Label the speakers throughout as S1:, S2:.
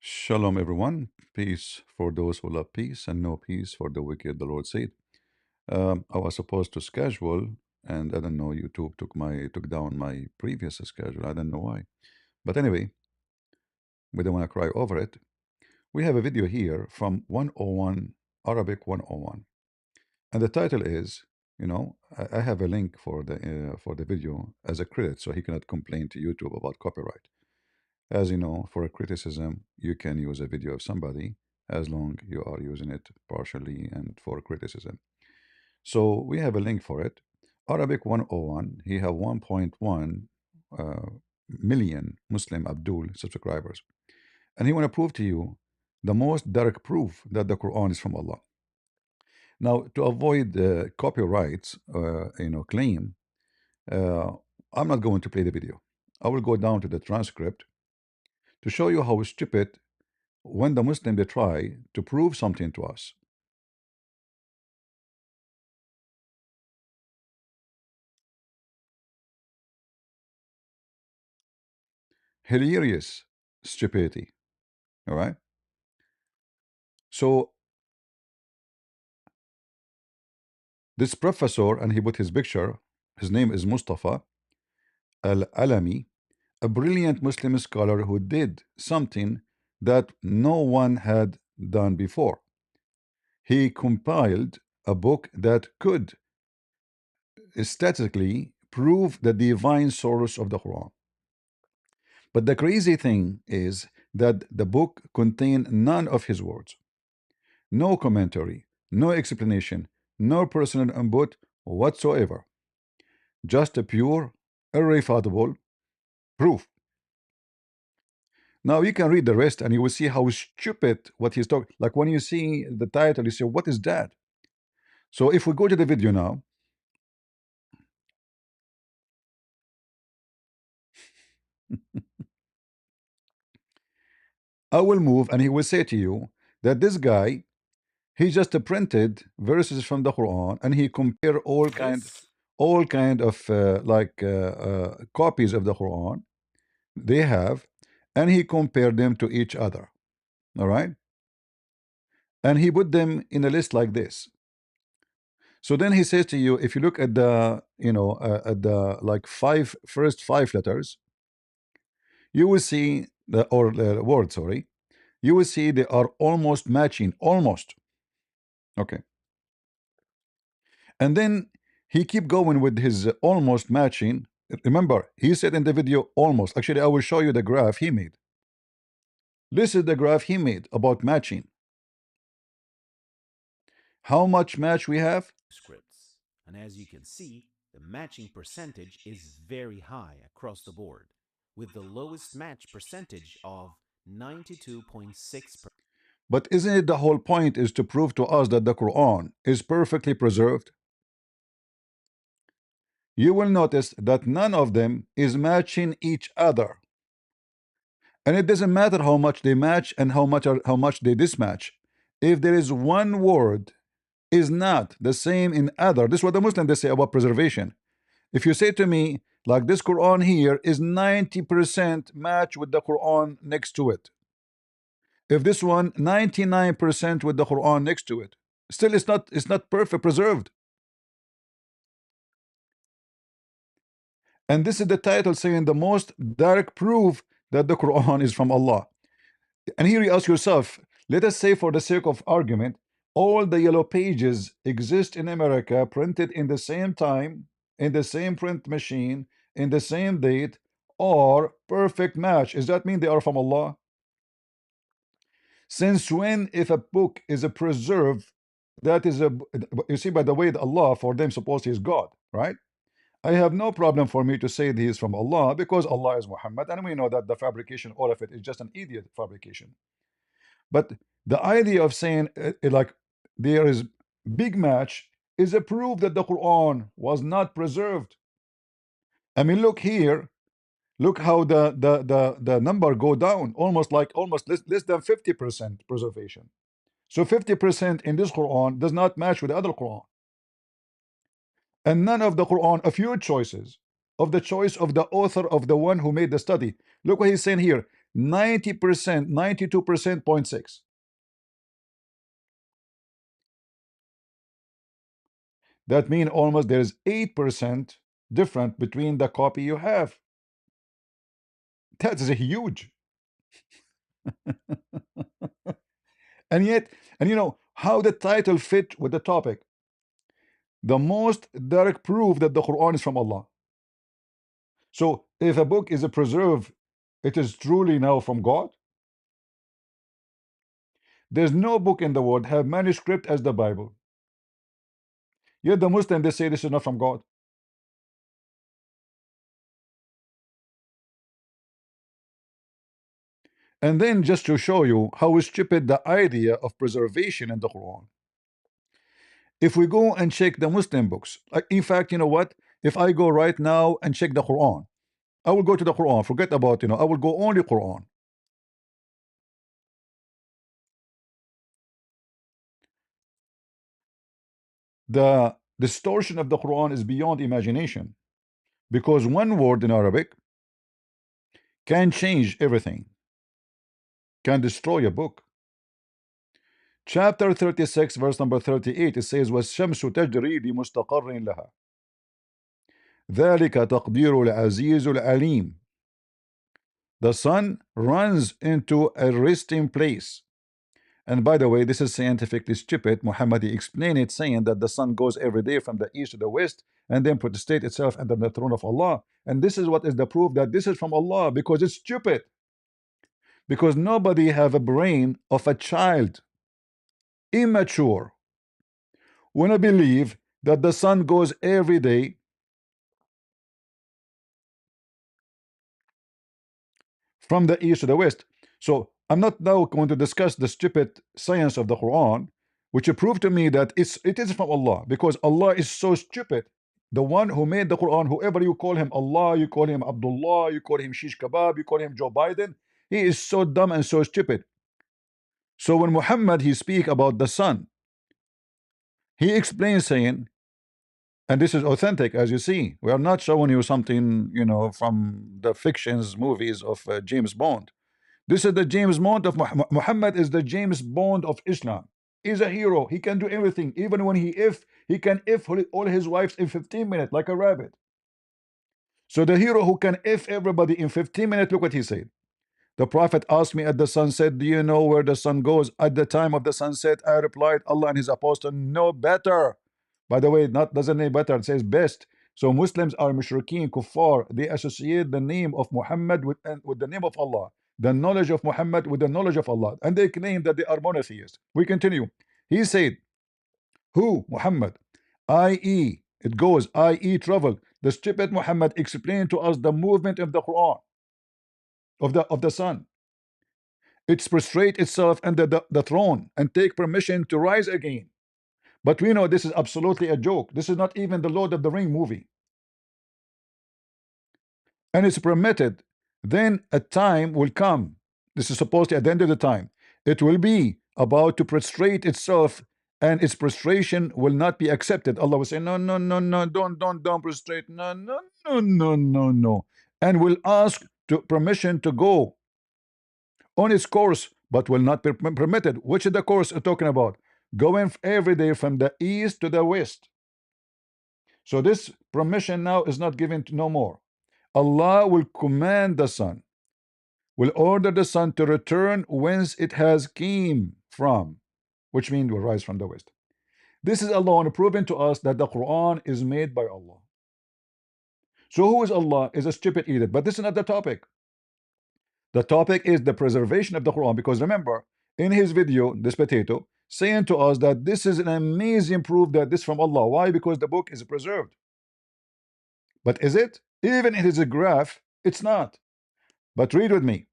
S1: Shalom, everyone. Peace for those who love peace, and no peace for the wicked, the Lord said. I was supposed to schedule, and I don't know. YouTube took down my previous schedule. I don't know why, but anyway, we don't want to cry over it. We have a video here from 101 Arabic 101, and the title is, I have a link for the video as a credit, so he cannot complain to YouTube about copyright. As you know, for a criticism, you can use a video of somebody as long you are using it partially and for criticism. So we have a link for it. Arabic 101, he have 1.1 uh, million Muslim Abdul subscribers. And he want to prove to you the most direct proof that the Quran is from Allah. Now, to avoid copyrights, claim, uh, I'm not going to play the video. I will go down to the transcript to show you how stupid when the Muslim they try to prove something to us. Hilarious stupidity. All right. So this professor, and he put his picture, his name is Mustafa Al-Alami, a brilliant Muslim scholar who did something that no one had done before. He compiled a book that could statistically prove the divine source of the Quran. But the crazy thing is that the book contained none of his words, no commentary, no explanation, no personal input whatsoever, just a pure, irrefutable proof. Now you can read the rest and you will see how stupid what he's talking. Like when you see the title, you say, "What is that?" So if we go to the video now, I will move and he will say to you that this guy, he just printed verses from the Quran and he compare all kind of copies of the Quran they have, and he compared them to each other. All right, and he put them in a list like this. So then he says to you, if you look at the at the like first five letters, you will see the word, sorry, you will see they are almost matching, almost. Okay, and then he keep going with his almost matching. Remember, he said in the video almost. Actually, I will show you the graph he made. This is the graph he made about matching. How much match we have?
S2: Scripts. And as you can see, the matching percentage is very high across the board, with the lowest match percentage of 92.6%.
S1: But isn't it the whole point is to prove to us that the Quran is perfectly preserved? You will notice that none of them is matching each other. And it doesn't matter how much they match and how much they dismatch. If there is one word is not the same in other, this is what the Muslims they say about preservation. If you say to me, like this Quran here is 90% match with the Quran next to it. If this one 99% with the Quran next to it, still it's not perfect preserved. And this is the title saying the most direct proof that the Quran is from Allah. And here you ask yourself, let us say for the sake of argument, all the yellow pages exist in America, printed in the same time, in the same print machine, in the same date, or perfect match. Does that mean they are from Allah? Since when, if a book is a preserved, that is a, you see, by the way, Allah for them suppose he is God, right? I have no problem for me to say that he is from Allah because Allah is Muhammad, and we know that the fabrication, all of it, is just an idiot fabrication. But the idea of saying like there is big match is a proof that the Quran was not preserved. I mean, look here, look how the number go down, almost less than 50% preservation. So 50% in this Quran does not match with the other Quran. And none of the Quran, a few choices of the choice of the author, of the one who made the study. Look what he's saying here. 90%, 92% point six. That means almost there's 8% different between the copy you have. That is a huge. And yet, and you know how the title fit with the topic. The most direct proof that the Quran is from Allah. So if a book is a preserve, it is truly now from God. There's no book in the world have manuscript as the Bible. Yet the Muslim they say this is not from God. And then just to show you how stupid the idea of preservation in the Quran. If we go and check the Muslim books, like in fact, you know what? If I go right now and check the Quran, I will go to the Quran. Forget about, I will go only Quran. The distortion of the Quran is beyond imagination because one word in Arabic can change everything, can destroy a book. Chapter 36, verse number 38, it says, وَالشَّمْسُ تَجْرِي لِمُسْتَقَرٍ لَهَا ذَلِكَ تَقْدِيرُ الْعَزِيزُ الْعَلِيمُ. The sun runs into a resting place. And by the way, this is scientifically stupid. Muhammad explained it, saying that the sun goes every day from the east to the west and then prostrate itself under the throne of Allah. And this is what is the proof that this is from Allah, because it's stupid. Because nobody have a brain of a child, immature, when I believe that the sun goes every day from the east to the west. So I'm not now going to discuss the stupid science of the Quran, which proved to me that it is from Allah, because Allah is so stupid. The one who made the Quran, whoever you call him Allah, you call him Abdullah, you call him Shish Kebab, you call him Joe Biden, he is so dumb and so stupid. So when Muhammad he speak about the sun, he explains saying, and this is authentic, as you see, we are not showing you something from the fictions movies of James Bond. This is the James Bond of Muhammad is the James Bond of Islam. He's a hero. He can do everything. Even when he can if all his wives in 15 minutes like a rabbit. So the hero who can if everybody in 15 minutes, look what he said. The Prophet asked me at the sunset, do you know where the sun goes? At the time of the sunset, I replied, Allah and his apostle know better. By the way, not doesn't say better, it says best. So Muslims are mushrikeen, kuffar. They associate the name of Muhammad with the name of Allah, the knowledge of Muhammad with the knowledge of Allah, and they claim that they are monotheists. We continue. He said, who? Muhammad. I.e. It goes, i.e. travel. The stupid Muhammad explained to us the movement of the Quran, of the sun. It's prostrate itself under the throne and take permission to rise again. But we know this is absolutely a joke. This is not even the Lord of the Ring movie. And it's permitted. Then a time will come. This is supposed to at the end of the time. It will be about to prostrate itself, and its prostration will not be accepted. Allah will say, no, no, no, no, don't prostrate. No, no, no, no, no, no. And will ask to permission to go on its course, but will not be permitted. Which is the course I'm talking about? Going every day from the east to the west. So this permission now is not given to no more. Allah will command the sun, will order the sun to return whence it has came from, which means will rise from the west. This is alone proven to us that the Quran is made by Allah. So who is Allah is a stupid idiot, but this is not the topic. The topic is the preservation of the Quran, because remember, in his video, this potato, saying to us that this is an amazing proof that this from Allah. Why? Because the book is preserved. But is it? Even if it is a graph, it's not. But read with me.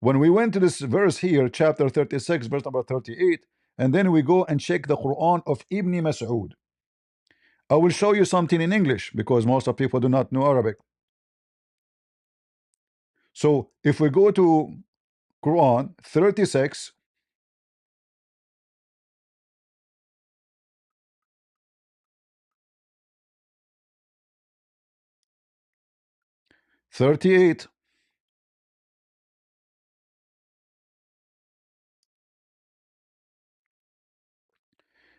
S1: When we went to this verse here, chapter 36, verse number 38, and then we go and check the Quran of Ibn Mas'ud. I will show you something in English because most of people do not know Arabic. So if we go to Quran 36, 38,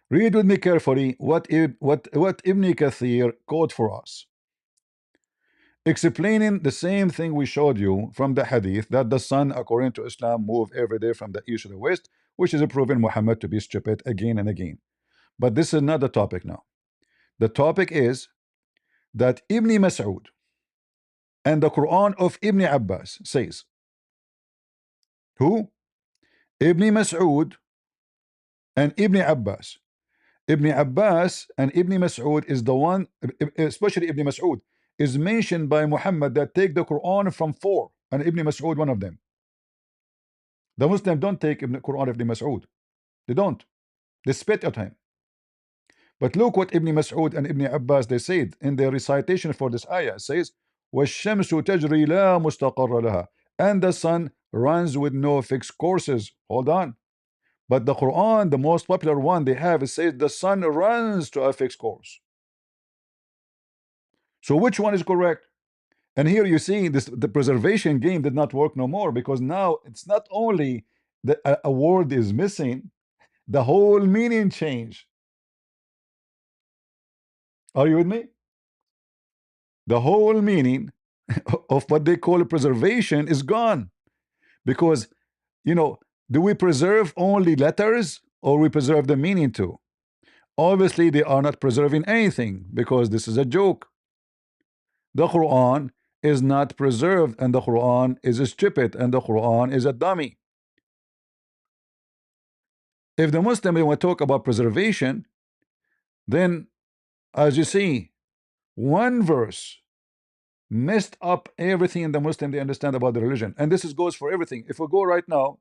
S1: Read with me carefully what Ibn Kathir quote for us, explaining the same thing we showed you from the hadith that the sun, according to Islam, move every day from the east to the west, which is proven Muhammad to be stupid again and again. But this is not the topic now. The topic is that Ibn Mas'ud and the Quran of Ibn Abbas says, who? Ibn Mas'ud and Ibn Abbas. Ibn Abbas and Ibn Mas'ud is the one, especially Ibn Mas'ud, is mentioned by Muhammad that take the Quran from four, and Ibn Mas'ud one of them. The Muslims don't take Ibn Quran of Ibn Mas'ud. They don't. They spit at him. But look what Ibn Mas'ud and Ibn Abbas they said in their recitation for this ayah. It says, وَالشَّمْسُ تَجْرِي لَا مُسْتَقَرَّ لَهَا, and the sun runs with no fixed courses. Hold on. But the Quran, the most popular one they have, it says the sun runs to a fixed course. So which one is correct? And here you see this, the preservation game did not work no more, because now it's not only that a word is missing, the whole meaning change. Are you with me? The whole meaning of what they call preservation is gone, because, you know, do we preserve only letters or we preserve the meaning too? Obviously they are not preserving anything, because this is a joke. The Quran is not preserved, and the Quran is stupid, and the Quran is a dummy. If the Muslim want to talk about preservation, then as you see, one verse messed up everything in the Muslim they understand about the religion, and this is goes for everything. If we go right now,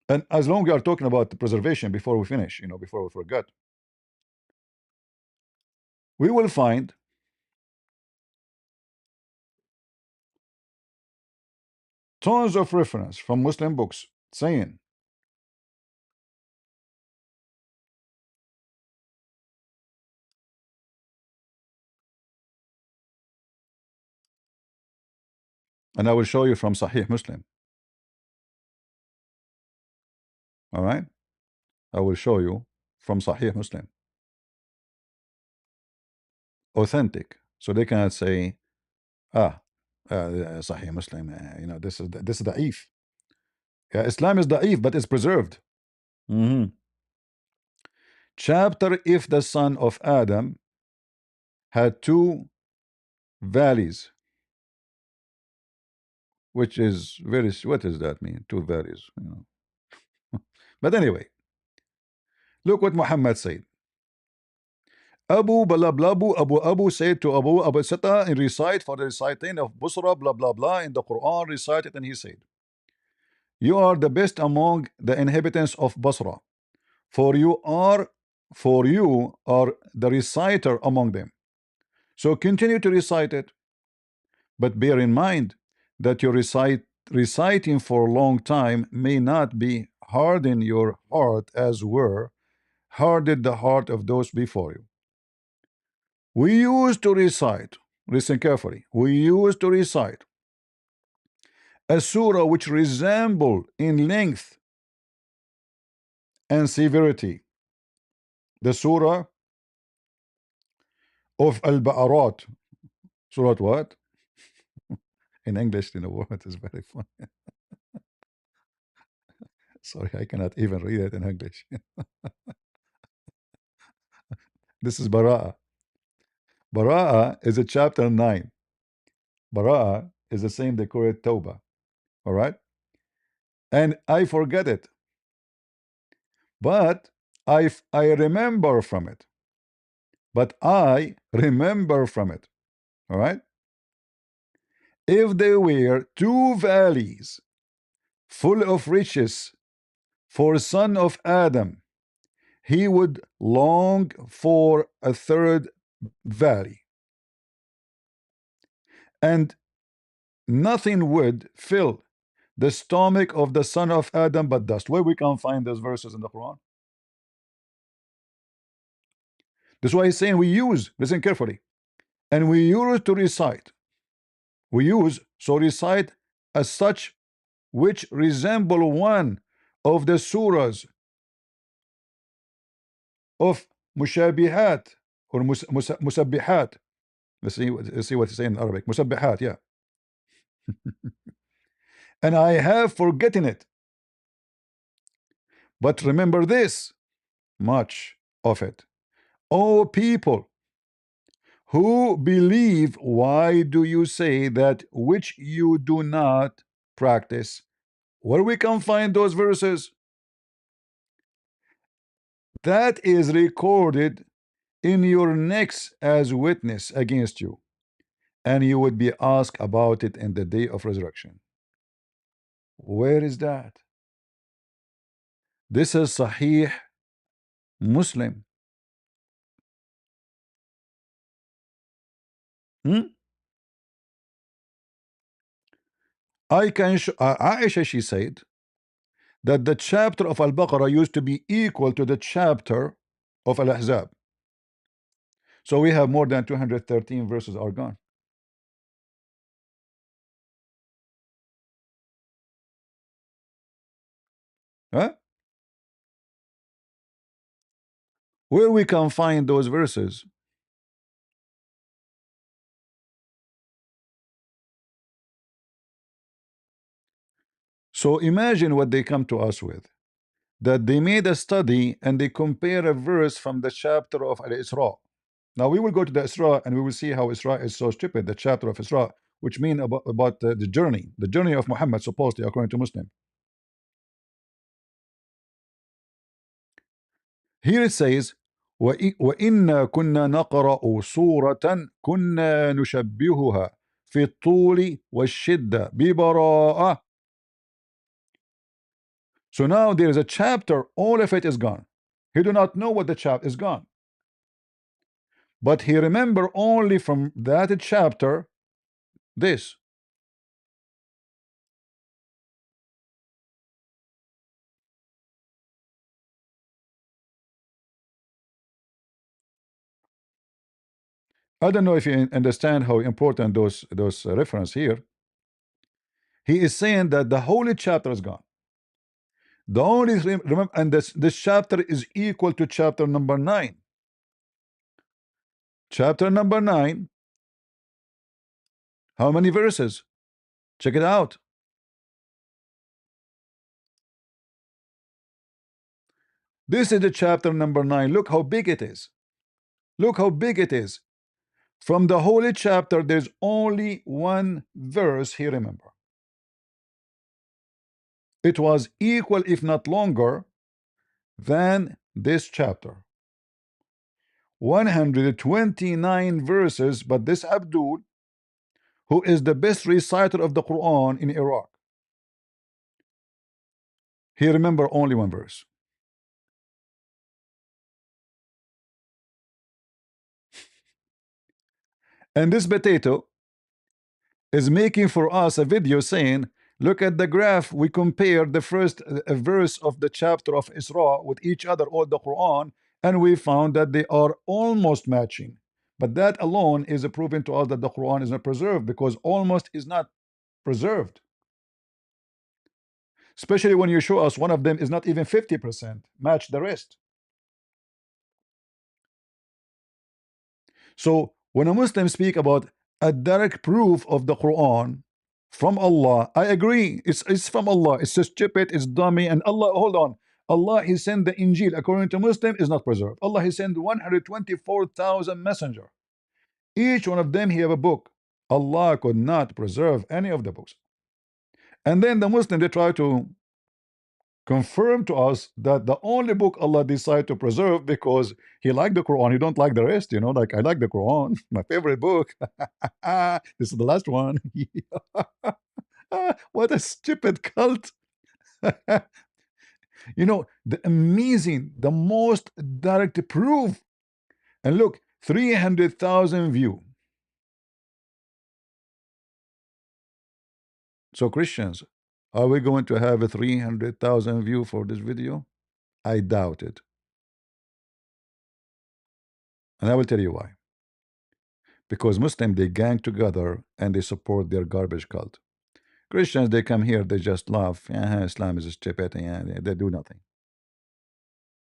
S1: and as long we are talking about the preservation before we finish, you know, before we forget, we will find tons of reference from Muslim books saying, and I will show you from Sahih Muslim. All right, I will show you from Sahih Muslim, authentic, so they cannot say, ah, Sahih Muslim, you know, this is da'if. Yeah, Islam is da'if, but it's preserved. Chapter, if the son of Adam had two valleys, which is very, what does that mean? Two valleys, you know. But anyway, look what Muhammad said. Abu Balablabu Abu said to Abu Sata in recite for the reciting of Busra blah blah blah in the Quran, recited, and he said, you are the best among the inhabitants of Basra, for you are the reciter among them. So continue to recite it, but bear in mind that your reciting for a long time may not be harden your heart as were hardened the heart of those before you. We used to recite, listen carefully, we used to recite a surah which resembled in length and severity the surah of Al-Ba'arat. Surah what? In English, you know what is very funny. Sorry, I cannot even read it in English. This is Bara'a. Bara'a is a chapter 9. Bara'a is the same they call it Tawbah. All right? And I forget it. But I remember from it. But I remember from it. All right? If there were two valleys full of riches for son of Adam, he would long for a third valley. And nothing would fill the stomach of the son of Adam but dust. Where we can find those verses in the Quran? That's why he's saying we use, listen carefully, and we use to recite. We use, so recite as such which resemble one of the surahs of mushabihat or musabbihat. Let's see what it's saying in Arabic. Musabbihat, yeah. And I have forgotten it. But remember this much of it. O people who believe, why do you say that which you do not practice? Where we can find those verses? That is recorded in your necks as witness against you, and you would be asked about it in the day of resurrection. Where is that? This is Sahih Muslim. Hmm? I can Aisha, she said that the chapter of Al-Baqarah used to be equal to the chapter of Al-Ahzab. So we have more than 213 verses are gone. Huh? Where we can find those verses? So imagine what they come to us with. That they made a study and they compare a verse from the chapter of Al-Isra. Now we will go to the Isra and we will see how Isra is so stupid, the chapter of Isra, which mean about the journey of Muhammad, supposedly according to Muslim. Here it says, وَإِنَّا كُنَّا نَقْرَأُ سُورَةً كُنَّا نُشَبِّهُهَا في الطول والشدة ببراءة. So now there is a chapter, all of it is gone. He do not know what the chapter is gone. But he remember only from that chapter this. I don't know if you understand how important those reference here. He is saying that the holy chapter is gone. The only thing, remember, and this chapter is equal to chapter number 9. Chapter number 9, how many verses? Check it out. This is the chapter number 9. Look how big it is. Look how big it is. From the holy chapter, there's only one verse he remember. It was equal, if not longer, than this chapter. 129 verses, but this Abdul, who is the best reciter of the Quran in Iraq, he remember only one verse. And this potato is making for us a video saying, look at the graph, we compare the first verse of the chapter of Isra with each other, or the Quran, and we found that they are almost matching. But that alone is a proving to us that the Quran is not preserved, because almost is not preserved. Especially when you show us one of them is not even 50%, match the rest. So when a Muslim speak about a direct proof of the Quran from Allah, I agree. It's from Allah. It's just stupid, it's dummy, and Allah, hold on. Allah, He sent the Injil according to Muslim is not preserved. Allah, He sent 124,000 messenger. Each one of them He have a book. Allah could not preserve any of the books. And then the Muslim, they try to confirm to us that the only book Allah decided to preserve because He liked the Quran, He don't like the rest, you know, like I like the Quran, my favorite book. This is the last one. What a stupid cult. You know, the amazing, the most direct proof. And look, 300,000 view. So Christians, are we going to have a 300,000 view for this video? I doubt it. And I will tell you why. Because Muslim, they gang together and they support their garbage cult. Christians, they come here, they just laugh. Islam is stupid. Yeah, they do nothing,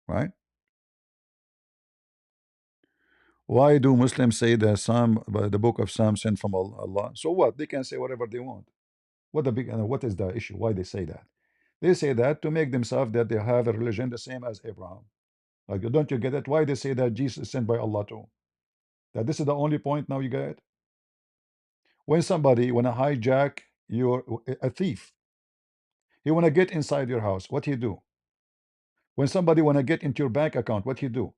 S1: right? Why do Muslims say that the book of Psalm sent from Allah? So what? They can say whatever they want. What is the issue? Why they say that? They say that to make themselves that they have a religion the same as Abraham. Like, don't you get it? Why they say that Jesus is sent by Allah too? That this is the only point now you get it? When somebody wanna hijack your a thief, he wanna get inside your house, what he do? When somebody wanna get into your bank account, what he do?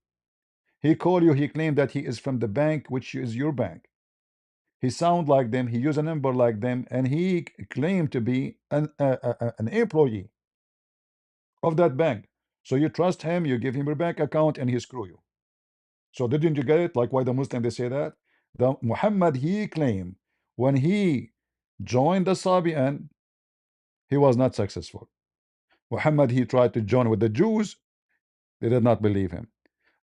S1: He call you, he claim that he is from the bank, which is your bank. He sound like them, he use a number like them, and he claimed to be an employee of that bank. So you trust him, you give him your bank account, and he screw you. So didn't you get it? Like why the Muslim they say that? The Muhammad he claimed when he joined the Sabian, he was not successful. Muhammad he tried to join with the Jews, they did not believe him.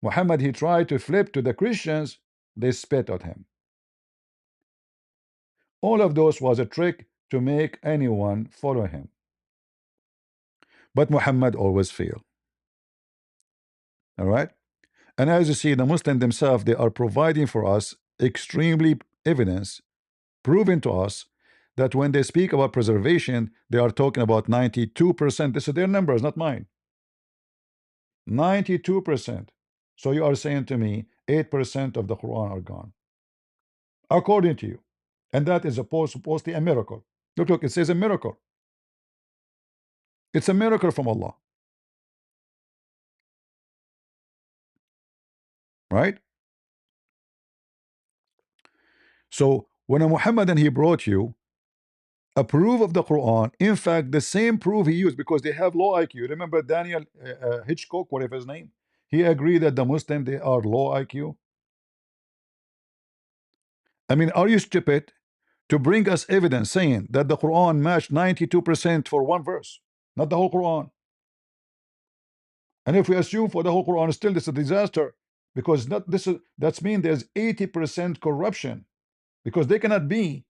S1: Muhammad he tried to flip to the Christians, they spit at him. All of those was a trick to make anyone follow him. But Muhammad always failed. All right. And as you see, the Muslims themselves, they are providing for us extremely evidence, proven to us that when they speak about preservation, they are talking about 92%. This is their numbers, not mine. 92%. So you are saying to me 8% of the Quran are gone, according to you. And that is supposedly a miracle. Look, it says a miracle. It's a miracle from Allah, right? So when a Muhammadan he brought you a proof of the Quran, in fact, the same proof he used because they have low IQ. Remember Daniel Hitchcock, whatever his name, he agreed that the Muslim they are low IQ. I mean, are you stupid to bring us evidence saying that the Quran matched 92% for one verse, not the whole Quran? And if we assume for the whole Quran, still this is a disaster because not this is that's mean there's 80% corruption because they cannot be.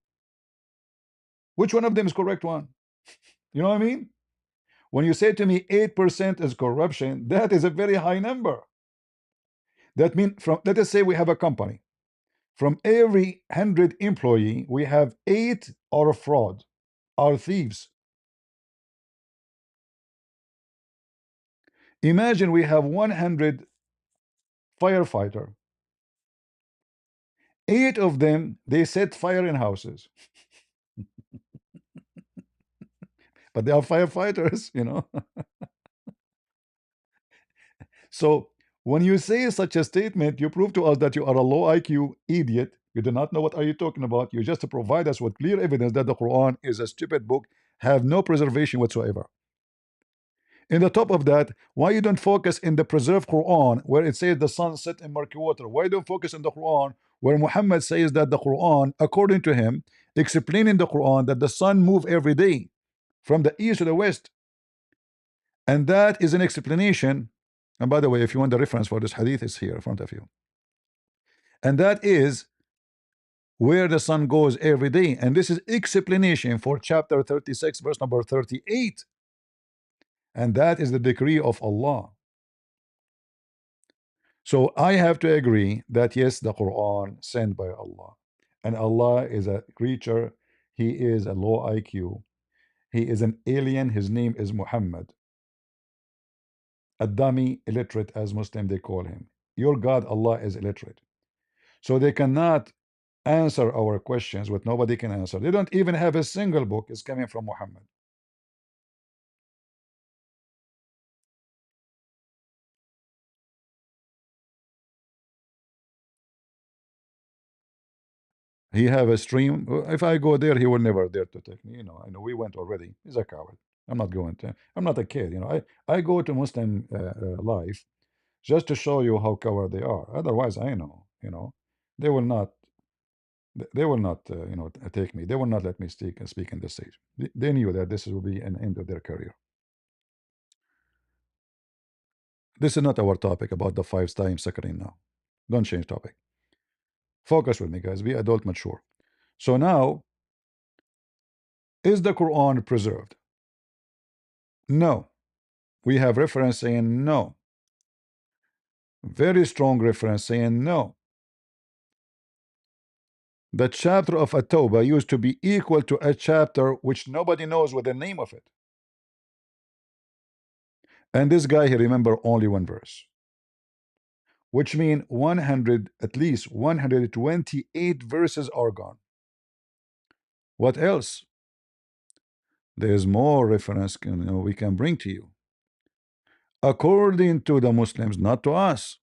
S1: Which one of them is correct one? You know what I mean? When you say to me 8% is corruption, that is a very high number. That means from let us say we have a company. From every 100 employee, we have 8 are fraud, are thieves. Imagine we have 100 firefighter. 8 of them they set fire in houses, but they are firefighters, you know. So when you say such a statement, you prove to us that you are a low IQ idiot. You do not know what are you talking about. You just provide us with clear evidence that the Quran is a stupid book, have no preservation whatsoever. In the top of that, why you don't focus in the preserved Quran where it says the sun set in murky water? Why don't focus in the Quran where Muhammad says that the Quran, according to him, explaining the Quran that the sun move every day from the east to the west, and that is an explanation. And by the way, if you want the reference for this hadith, it's here in front of you. And that is where the sun goes every day. And this is explanation for chapter 36, verse number 38. And that is the decree of Allah. So I have to agree that yes, the Quran sent by Allah. And Allah is a creature, He is a low IQ, He is an alien, His name is Muhammad. A dummy, illiterate, as Muslim they call him. Your God, Allah, is illiterate. So they cannot answer our questions, what nobody can answer. They don't even have a single book is coming from Muhammad. He have a stream. If I go there, he will never dare to take me. You know, I know we went already. He's a coward. I'm not going to. I'm not a kid. You know, I go to Muslim life just to show you how coward they are. Otherwise, I know. You know, they will not. They will not. You know, take me. They will not let me speak in this stage. They knew that this will be an end of their career. This is not our topic about the 5 times suckering now. Don't change topic. Focus with me, guys. Be adult mature. So now Is the Quran preserved? No. We have reference saying no. Very strong reference saying no. The chapter of At-Tawbah used to be equal to a chapter which nobody knows what the name of it. And this guy, he remember only one verse, which means 100, at least 128 verses are gone. What else? There's more reference we can bring to you. According to the Muslims, not to us.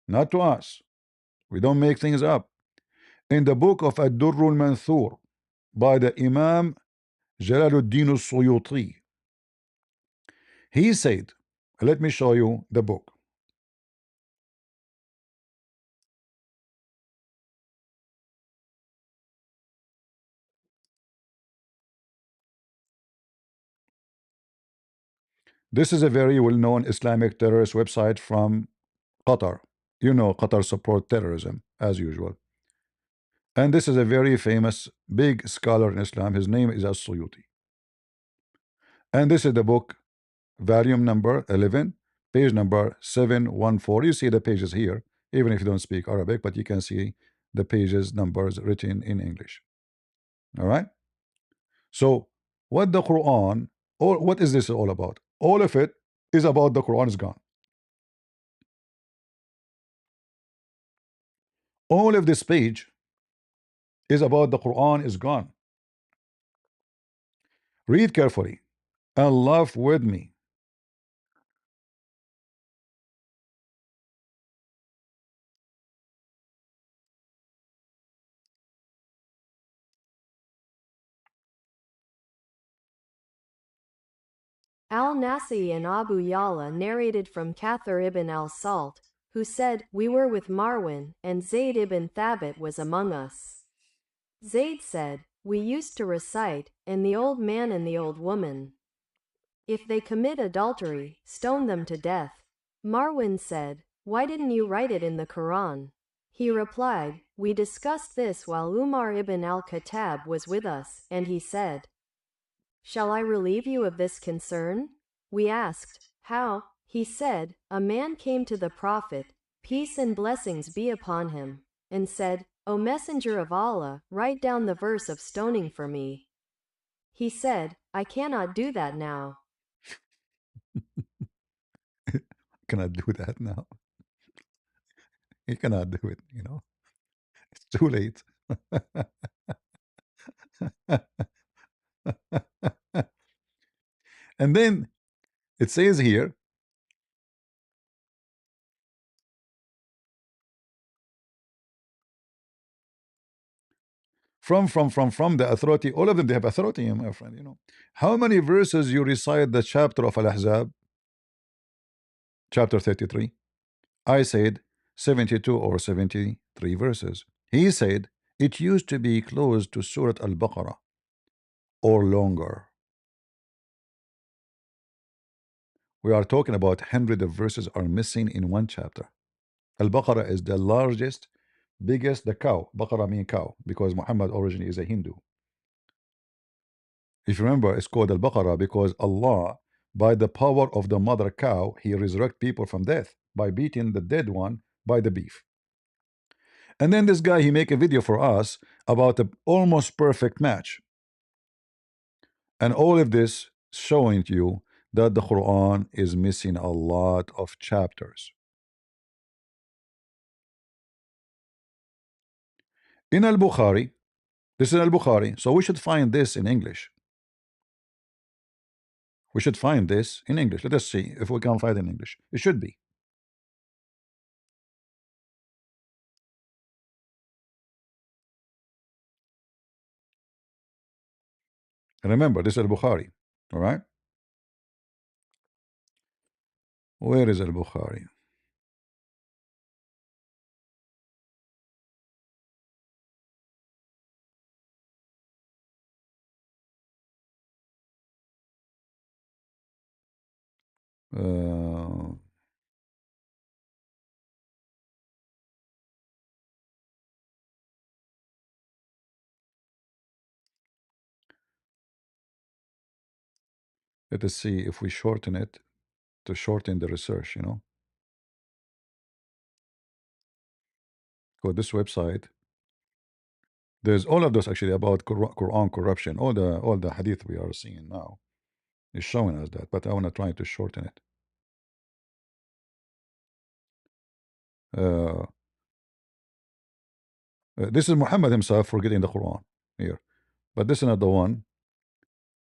S1: Not to us. We don't make things up. In the book of Ad-Durrul Manthur by the Imam Jalaluddin al-Suyuti, he said, let me show you the book. This is a very well-known Islamic terrorist website from Qatar. You know, Qatar support terrorism as usual. And this is a very famous big scholar in Islam. His name is As-Suyuti. And this is the book, volume number 11, page number 714. You see the pages here, even if you don't speak Arabic, but you can see the pages numbers written in English. All right. So what the Quran, or what is this all about? All of it is about the Quran is gone. All of this page is about the Quran is gone. Read carefully and laugh with me.
S3: Al-Nasi and Abu Yala narrated from Kathir ibn al-Salt, who said, "We were with Marwan, and Zayd ibn Thabit was among us. Zayd said, we used to recite, and the old man and the old woman, if they commit adultery, stone them to death." Marwan said, "Why didn't you write it in the Quran?" He replied, "We discussed this while Umar ibn al-Khattab was with us, and he said, 'Shall I relieve you of this concern?' We asked, 'How?' He said, 'A man came to the Prophet, peace and blessings be upon him, and said, O Messenger of Allah, write down the verse of stoning for me.' He said, 'I cannot do that now.'"
S1: Cannot do that now. You cannot do it. It's too late. And then it says here, from the authority, all of them, they have authority, my friend. How many verses you recite the chapter of Al-Ahzab, chapter 33? I said 72 or 73 verses. He said it used to be close to Surah Al-Baqarah or longer. We are talking about hundreds of verses are missing in one chapter. Al-Baqarah is the largest, biggest, the cow. Baqarah means cow because Muhammad originally is a Hindu. If you remember, it's called Al-Baqarah because Allah, by the power of the mother cow, he resurrect people from death by beating the dead one by the beef. And then this guy, he make a video for us about the almost perfect match. And all of this showing to you that the Quran is missing a lot of chapters. In Al-Bukhari, this is Al-Bukhari, so we should find this in English. We should find this in English. Let us see if we can find it in English. It should be. Remember, this is Al-Bukhari. All right? Where is Al-Bukhari? Uh, Let us see if we shorten it to shorten the research, you know. Go this website. There's all of those actually about Quran corruption. All the hadith we are seeing now is showing us that, but I want to try to shorten it. Uh, this is Muhammad himself forgetting the Quran here, but this is not the one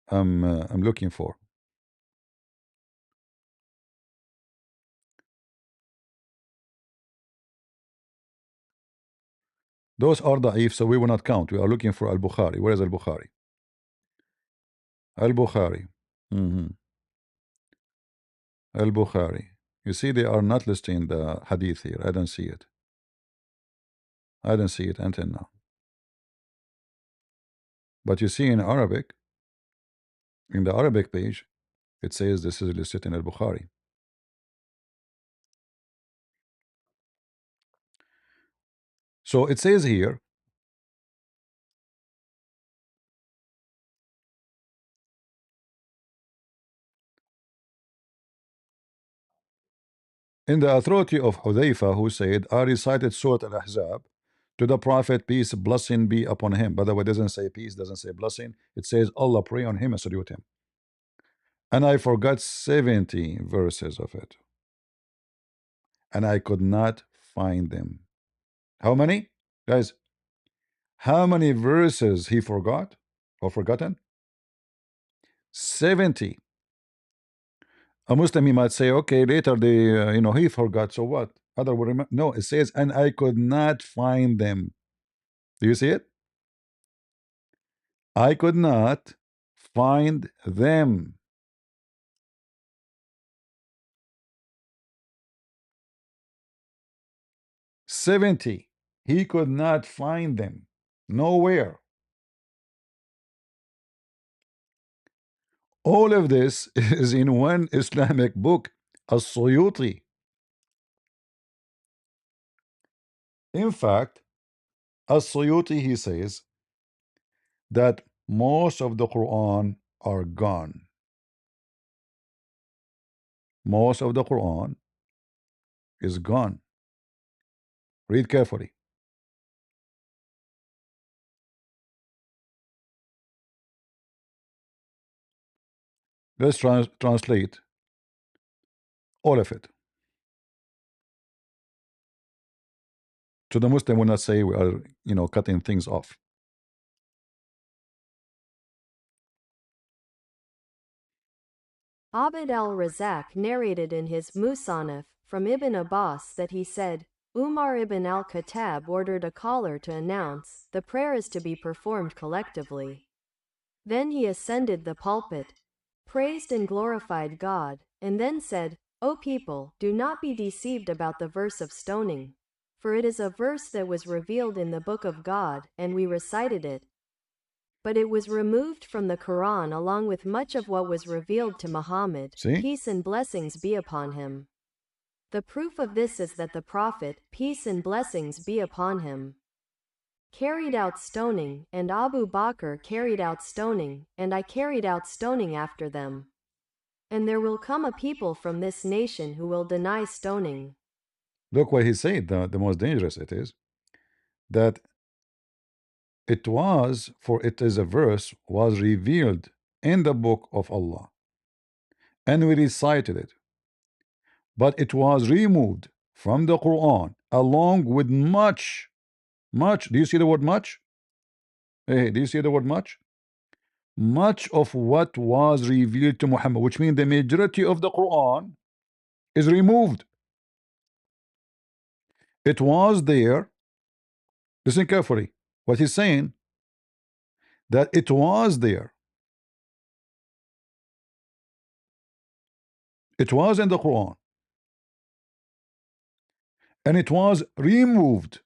S1: I'm looking for. Those are da'if, so we will not count. We are looking for Al-Bukhari. Where is Al-Bukhari? Al-Bukhari. Al-Bukhari. You see, they are not listing the hadith here. I don't see it. I don't see it until now. But you see in Arabic, in the Arabic page, it says this is listed in Al-Bukhari. So it says here, in the authority of Hudayfa, who said, I recited Surah Al-Ahzab to the Prophet, peace, blessing be upon him. By the way, it doesn't say peace, doesn't say blessing. It says Allah pray on him and salute him. And I forgot 70 verses of it. And I could not find them. How many? Guys, how many verses he forgot or forgotten? 70. A Muslim, he might say, okay, later they, he forgot, so what? Other will remember. No, it says, and I could not find them. Do you see it? I could not find them. "70." He could not find them. Nowhere. All of this is in one Islamic book, As-Suyuti. In fact, As-Suyuti, he says that most of the Quran are gone. Most of the Quran is gone. Read carefully. Let's translate all of it. To the Muslim, will not say we are, cutting things off.
S3: Abd al-Razak narrated in his Musannaf from Ibn Abbas that he said, Umar ibn al-Khattab ordered a caller to announce, the prayer is to be performed collectively. Then he ascended the pulpit, praised and glorified God, and then said, O people, do not be deceived about the verse of stoning. For it is a verse that was revealed in the book of God, and we recited it. But it was removed from the Quran along with much of what was revealed to Muhammad,
S1: See?
S3: peace and blessings be upon him. The proof of this is that the Prophet, peace and blessings be upon him, carried out stoning, and Abu Bakr carried out stoning, and I carried out stoning after them. And there will come a people from this nation who will deny stoning.
S1: Look what he said, the most dangerous it is, that it was, for it is a verse, was revealed in the book of Allah. And we recited it. But it was removed from the Quran along with much. Do you see the word much? Hey, do you see the word much? Much of what was revealed to Muhammad, which means the majority of the Quran is removed. It was there. Listen carefully. What he's saying, that it was there. It was in the Quran. And it was removed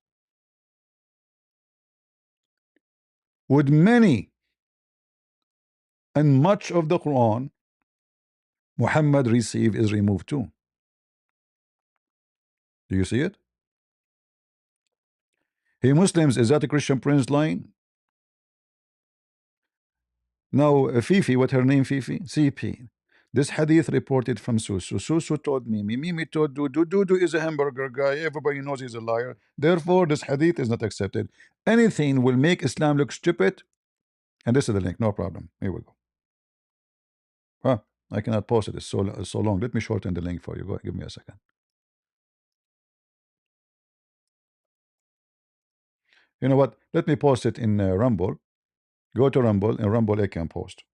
S1: with many, and much of the Quran Muhammad received is removed too. Do you see it? Hey Muslims, is that a Christian prince lying? Now Fifi, what her name, Fifi? CP. This hadith reported from Susu. Susu told Mimi. Mimi told Dudu. Dudu is a hamburger guy. Everybody knows he's a liar. Therefore, this hadith is not accepted. Anything will make Islam look stupid. And this is the link. No problem. Here we go. Huh? I cannot post it. It's so long. Let me shorten the link for you. Go. Give me a second. You know what? Let me post it in Rumble. Go to Rumble. In Rumble, I can post.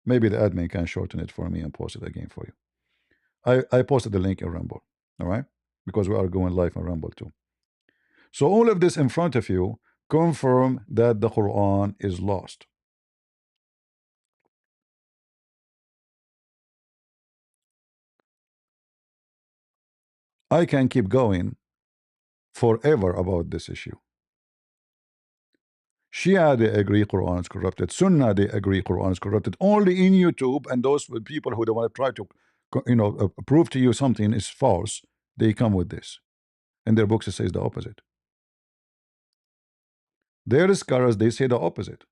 S1: Maybe the admin can shorten it for me and post it again for you. I posted the link in Rumble. All right? Because we are going live on Rumble too. So all of this in front of you confirm that the Quran is lost. I can keep going forever about this issue. Shia, they agree Quran is corrupted. Sunnah, they agree Quran is corrupted. Only in YouTube, and those people who don't want to try to, prove to you something is false, they come with this. In their books, it says the opposite. Their scholars, they say the opposite.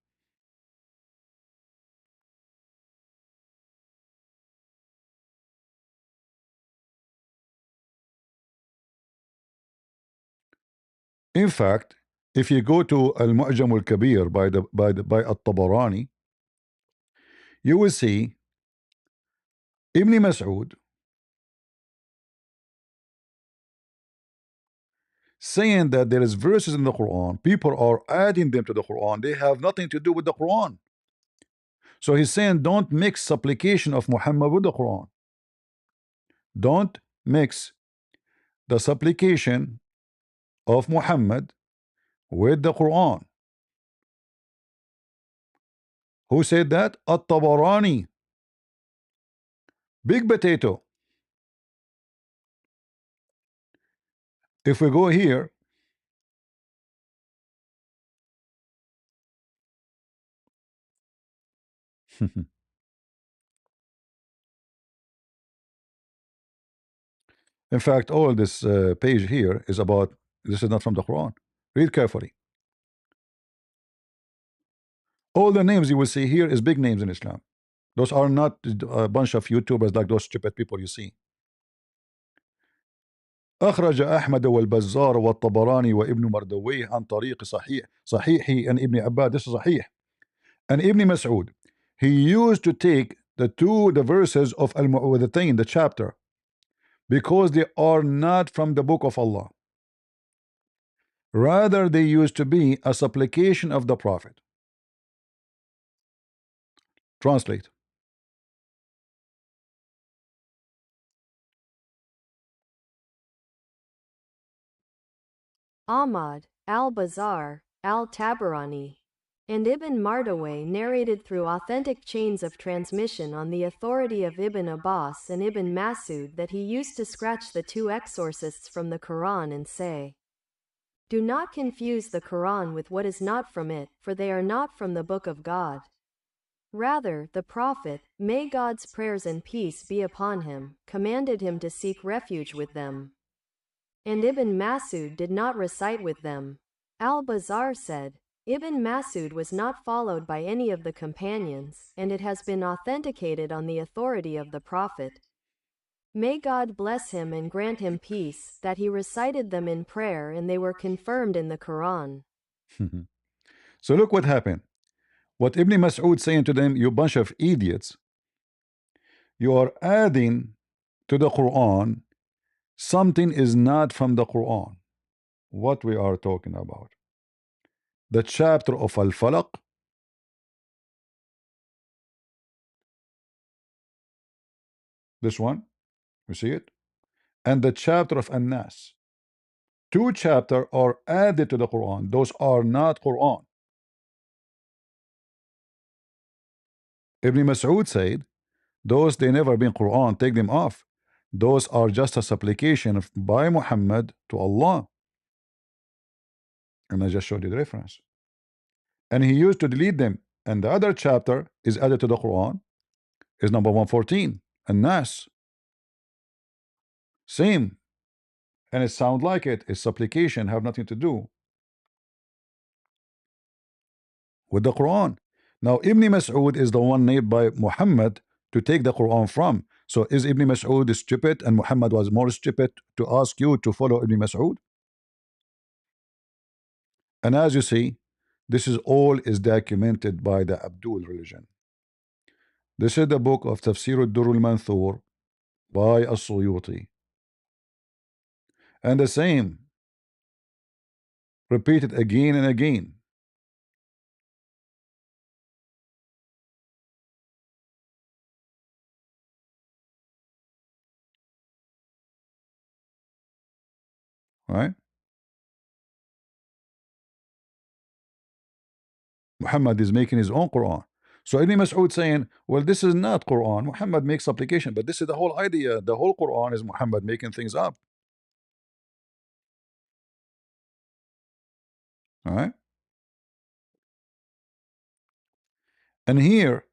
S1: In fact, if you go to Al-Mu'jam al-Kabir by At-Tabarani, you will see Ibn Mas'ud saying that there is verses in the Quran, people are adding them to the Quran, they have nothing to do with the Quran. So he's saying don't mix supplication of Muhammad with the Quran. Don't mix the supplication of Muhammad with the Quran. Who said that? At-Tabarani. Big potato. If we go here, in fact, all this page here is about, this is not from the Quran. Read carefully. All the names you will see here is big names in Islam. Those are not a bunch of YouTubers like those stupid people you see. أخرج أحمد والبزار والطبراني وابن مردويه عن طريق صحيحي and Ibn Abbas. This is صحيح. And Ibn Mas'ud, he used to take the verses of Al-Mu'awwidhatayn, the chapter, because they are not from the book of Allah. Rather, they used to be a supplication of the Prophet. Translate.
S3: Ahmad, al-Bazar, al-Tabarani, and Ibn Mardawayh narrated through authentic chains of transmission on the authority of Ibn Abbas and Ibn Masood that he used to scratch the two exorcists from the Quran and say, "Do not confuse the Quran with what is not from it, for they are not from the book of God." Rather, the Prophet, may God's prayers and peace be upon him, commanded him to seek refuge with them. And Ibn Masood did not recite with them. Al-Bazar said, Ibn Masood was not followed by any of the companions, and it has been authenticated on the authority of the Prophet, may God bless him and grant him peace, that he recited them in prayer and they were confirmed in the Quran.
S1: So look what happened. What Ibn Mas'ud saying to them, you bunch of idiots, you are adding to the Quran something is not from the Quran. What we are talking about? The chapter of Al-Falaq, this one, you see it, and the chapter of An-Nas. Two chapters are added to the Quran. Those are not Quran. Ibn Mas'ud said, those they never been Quran, take them off. Those are just a supplication by Muhammad to Allah. And I just showed you the reference. And he used to delete them. And the other chapter is added to the Quran, is number 114, An-Nas. Same. And it sounds like it. It's supplication, have nothing to do with the Quran. Now, Ibn Mas'ud is the one named by Muhammad to take the Quran from. So is Ibn Mas'ud stupid and Muhammad was more stupid to ask you to follow Ibn Mas'ud? And as you see, this is all is documented by the Abdul religion. This is the book of Tafsir al-Durr al-Manthur by As-Suyuti. And the same, repeated again and again. Right? Muhammad is making his own Quran. So Ibn Mas'ud saying, well, this is not Quran. Muhammad makes application, but this is the whole idea. The whole Quran is Muhammad making things up. All right? And here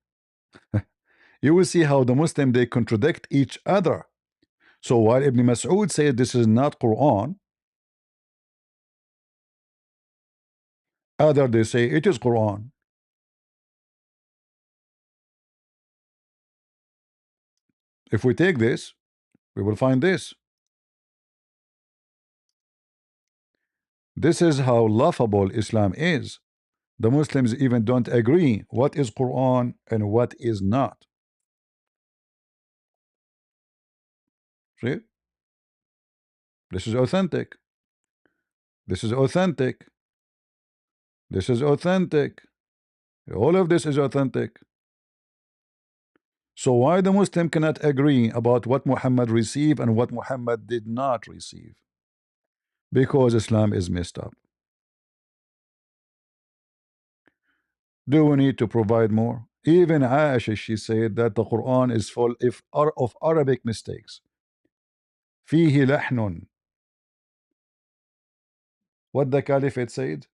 S1: you will see how the Muslim they contradict each other. So while Ibn Mas'ud said this is not Quran, other they say it is Quran. If we take this, we will find this. This is how laughable Islam is. The Muslims even don't agree what is Quran and what is not. See? This is authentic. This is authentic. This is authentic. All of this is authentic. So why the Muslim cannot agree about what Muhammad received and what Muhammad did not receive? Because Islam is messed up. Do we need to provide more? Even Aisha, she said that the Quran is full of Arabic mistakes. فيه لحن. What the Caliphate said?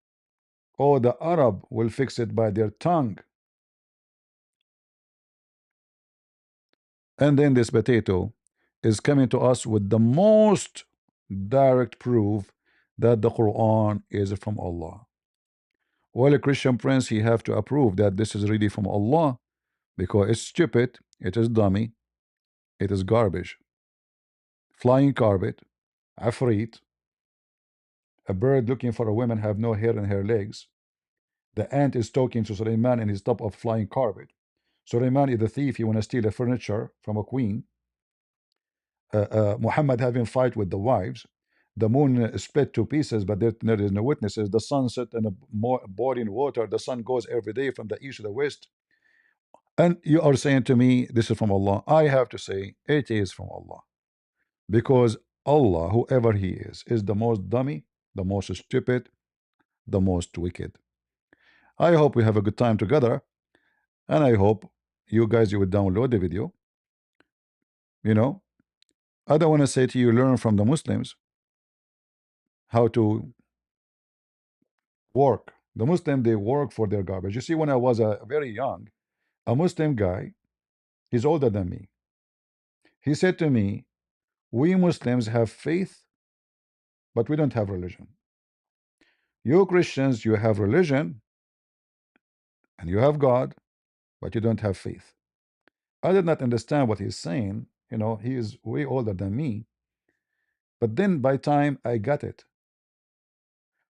S1: Oh, the Arab will fix it by their tongue. And then this potato is coming to us with the most direct proof that the Quran is from Allah. Well, a Christian prince, he have to approve that this is really from Allah because it's stupid, it is dummy, it is garbage. Flying carpet, afreet, a bird looking for a woman have no hair in her legs. The ant is talking to Suleiman in his top of flying carpet. Suleiman is the thief, he want to steal the furniture from a queen. Muhammad having fight with the wives. The moon split to pieces, but there is no witnesses. The sun set in a boiling water. The sun goes every day from the east to the west. And you are saying to me, this is from Allah. I have to say, it is from Allah. Because Allah, whoever He is the most dummy, the most stupid, the most wicked. I hope we have a good time together. And I hope you guys, you will download the video. You know, I don't want to say to you, learn from the Muslims how to work. The Muslim, they work for their garbage. You see, when I was very young, a Muslim guy, he's older than me. He said to me, we Muslims have faith, but we don't have religion. You Christians, you have religion and you have God, but you don't have faith. I did not understand what he's saying. You know, he is way older than me. But then by time I got it.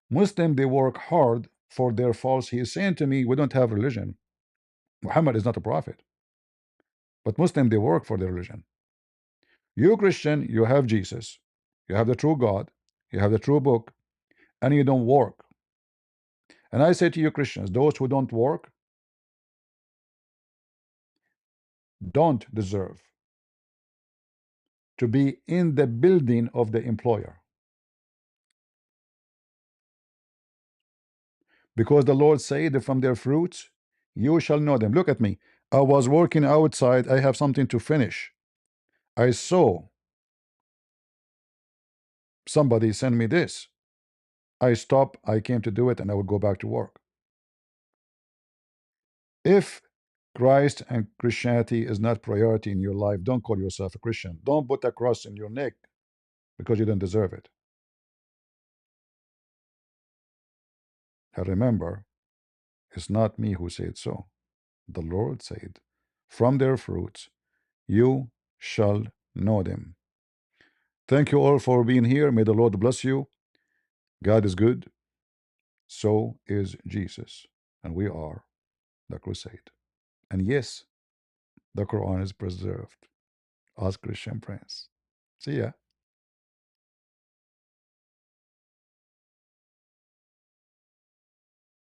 S1: Muslim, they work hard for their false. He is saying to me, we don't have religion. Muhammad is not a prophet. But Muslim, they work for their religion. You Christian, you have Jesus. You have the true God. You have the true book. And you don't work. And I say to you Christians, those who don't work don't deserve to be in the building of the employer. Because the Lord said, from their fruits you shall know them. Look at me. I was working outside. I have something to finish. I saw somebody send me this. I stopped. I came to do it, and I would go back to work. If Christ and Christianity is not priority in your life, don't call yourself a Christian. Don't put a cross in your neck because you don't deserve it. And remember, it's not me who said so. The Lord said, from their fruits you shall know them. Thank you all for being here. May the Lord bless you. God is good. So is Jesus. And we are the crusade. And yes, the Quran is preserved. Ask Christian Prince. See ya.